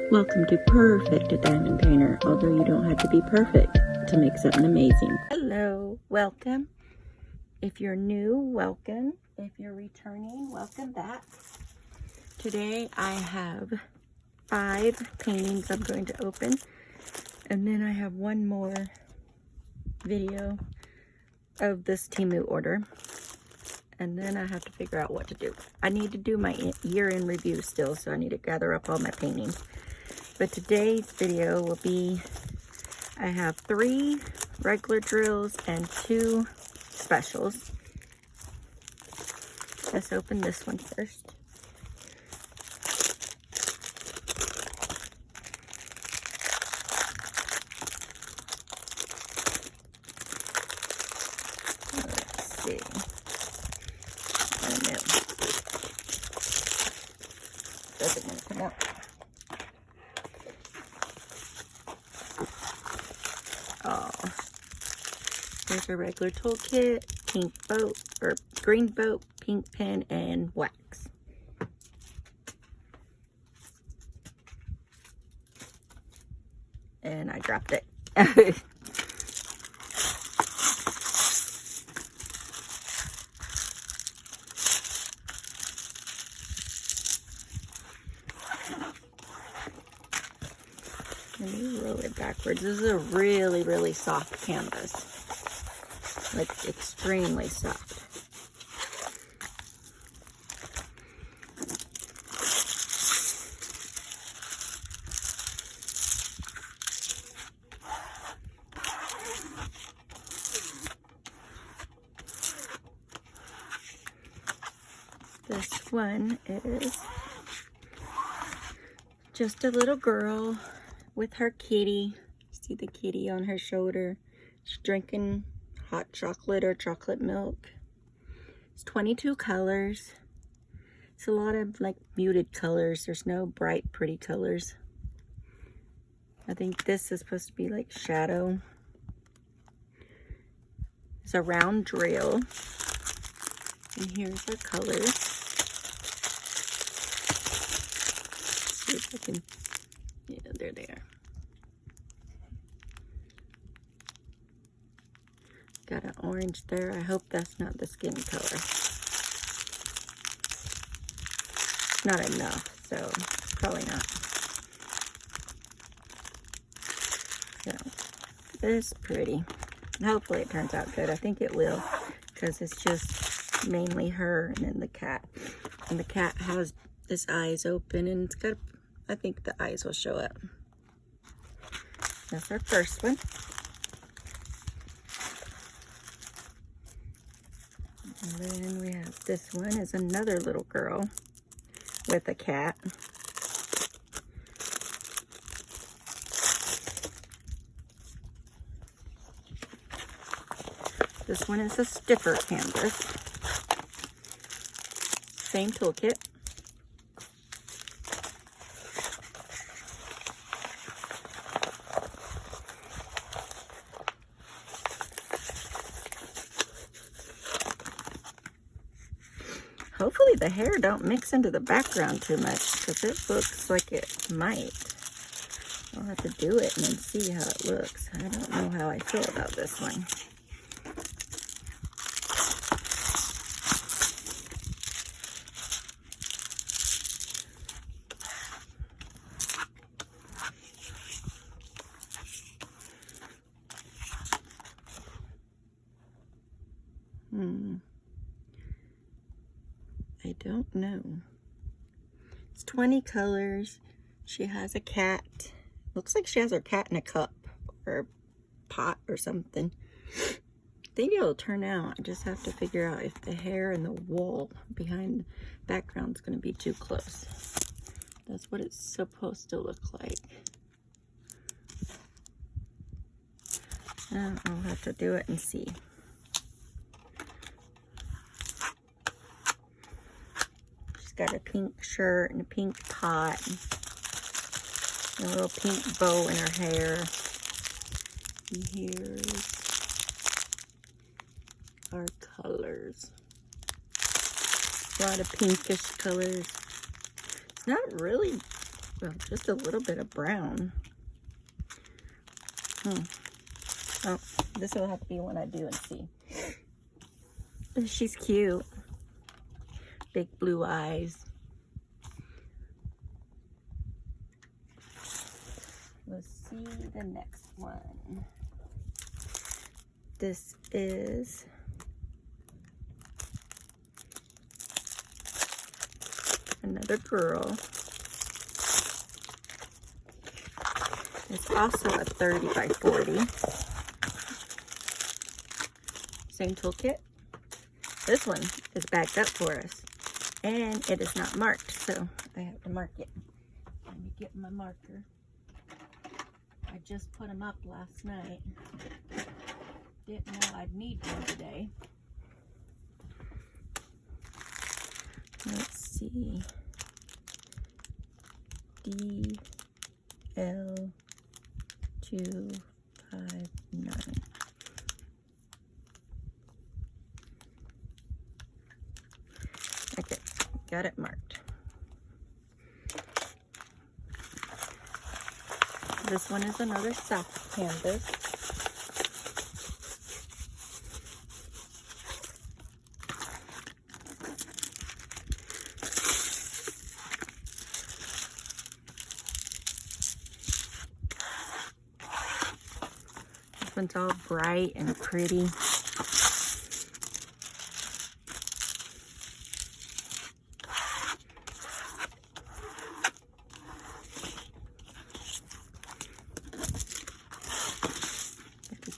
Welcome to Perfect Diamond Painter, although you don't have to be perfect to make something amazing. Hello, welcome. If you're new, welcome. If you're returning, welcome back. Today I have 5 paintings I'm going to open, and then I have one more video of this Temu order, and then I have to figure out what to do. I need to do my year-end review still, so I need to gather up all my paintings. But today's video will be, I have 3 regular drills and 2 specials. Let's open this one first. Let's see. Oh no. Doesn't want to come out. Oh, there's a regular toolkit, pink boat, or green boat, pink pen, and wax. And I dropped it. Let me roll it backwards. This is a really, really soft canvas. Like, extremely soft. This one is just a little girl with her kitty. See the kitty on her shoulder. She's drinking hot chocolate or chocolate milk. It's 22 colors. It's a lot of like muted colors. There's no bright, pretty colors. I think this is supposed to be like shadow. It's a round drill. And here's her colors. Let's see if I can, yeah, they're there. Got an orange there. I hope that's not the skin color. Not enough, so probably not. So, it's pretty. Hopefully it turns out good. I think it will, because it's just mainly her and then the cat. And the cat has his eyes open, and it's got, I think the eyes will show up. That's our first one. And then we have this one is another little girl with a cat. This one is a stiffer canvas. Same toolkit. Hopefully the hair don't mix into the background too much, because it looks like it might. I'll have to do it and then see how it looks. I don't know how I feel about this one. I don't know. It's 20 colors. She has a cat. Looks like she has her cat in a cup or a pot or something. I think it'll turn out. I just have to figure out if the hair and the wool behind the background is going to be too close. That's what it's supposed to look like. I'll have to do it and see. Got a pink shirt and a pink pot, and a little pink bow in her hair. And here's our colors. A lot of pinkish colors. It's not really Well, just a little bit of brown. Oh, this will have to be one I do and see. She's cute. Big blue eyes. Let's see the next one. This is another girl. It's also a 30 by 40. Same toolkit. This one is bagged up for us. And it is not marked, so I have to mark it. Let me get my marker. I just put them up last night. Didn't know I'd need one today. Let's see. DL259. Okay, got it marked. This one is another soft canvas. This one's all bright and pretty.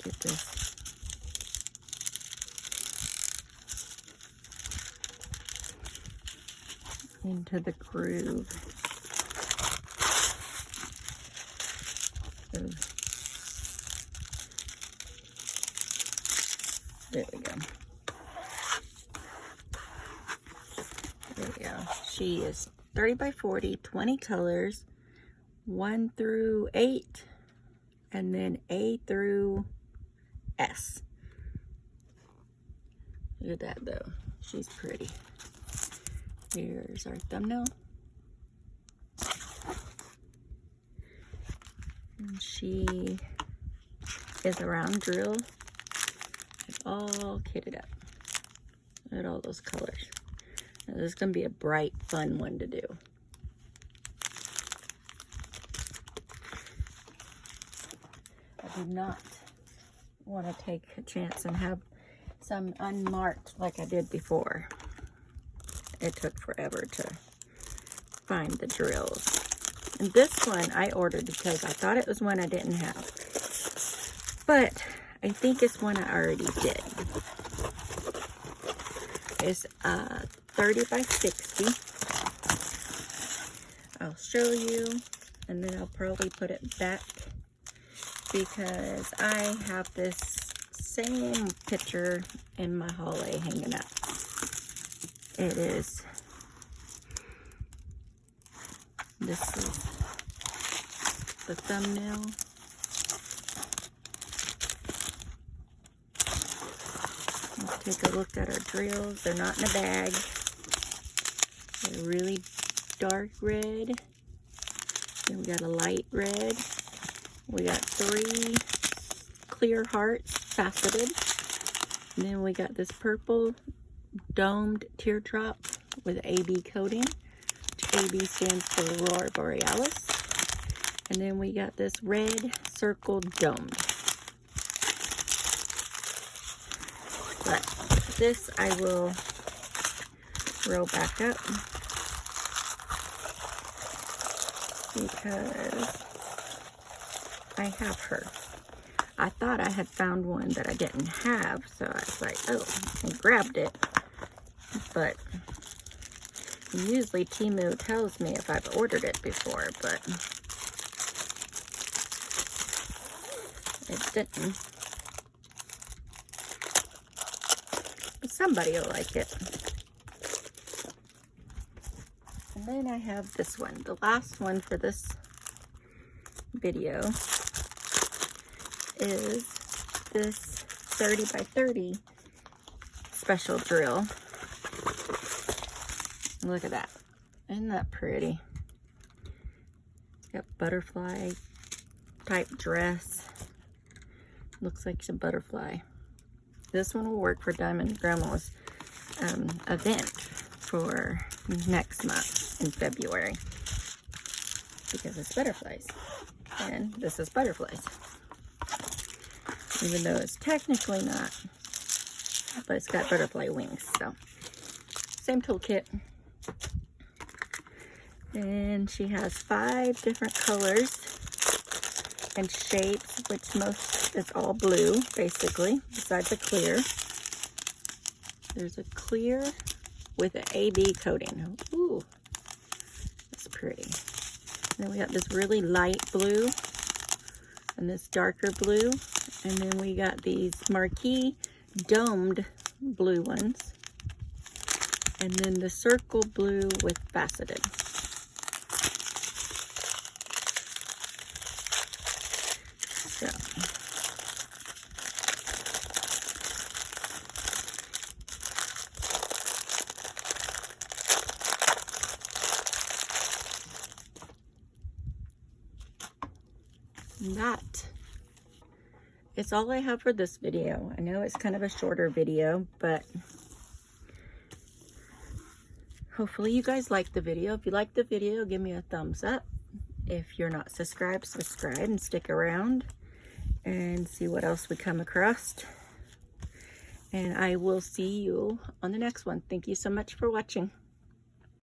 Get this into the groove. So, there we go. There we go. She is 30 by 40, 20 colors, 1 through 8, and then A through S. Look at that though. She's pretty. Here's our thumbnail. And she is a round drill. It's all kitted up. Look at all those colors. Now, this is going to be a bright, fun one to do. I do not want to take a chance and have some unmarked like I did before. It took forever to find the drills. And this one I ordered because I thought it was one I didn't have. But I think it's one I already did. It's 30 by 60. I'll show you and then I'll probably put it back because I have this same picture in my hallway hanging up. It is, this is the thumbnail. Let's take a look at our drills. They're not in a bag. They're really dark red. Then we got a light red. We got 3 clear hearts, faceted. And then we got this purple domed teardrop with AB coating, which AB stands for Aurora Borealis. And then we got this red circle domed. But this I will roll back up because I have her. I thought I had found one that I didn't have, so I was like, oh, and grabbed it. But usually Temu tells me if I've ordered it before, but it didn't. But somebody will like it. And then I have this one, the last one for this video is this 30 by 30 special drill. Look at that. Isn't that pretty? got butterfly type dress. Looks like some butterfly. This one will work for Diamond Grandma's event for next month in February, because it's butterflies, and this is butterflies, even though it's technically not, but it's got butterfly wings. So same toolkit. And she has 5 different colors and shapes, which most is all blue basically, besides a clear. There's a clear with an AB coating. Ooh, that's pretty. And then we got this really light blue and this darker blue. And then we got these marquee domed blue ones. And then the circle blue with faceted. So, that is all I have for this video. I know it's kind of a shorter video, but hopefully you guys like the video. If you like the video, give me a thumbs up. If you're not subscribed, subscribe and stick around and see what else we come across. And I will see you on the next one. Thank you so much for watching.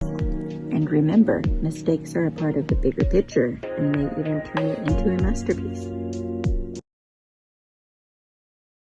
And remember, mistakes are a part of the bigger picture, and may even turn it into a masterpiece.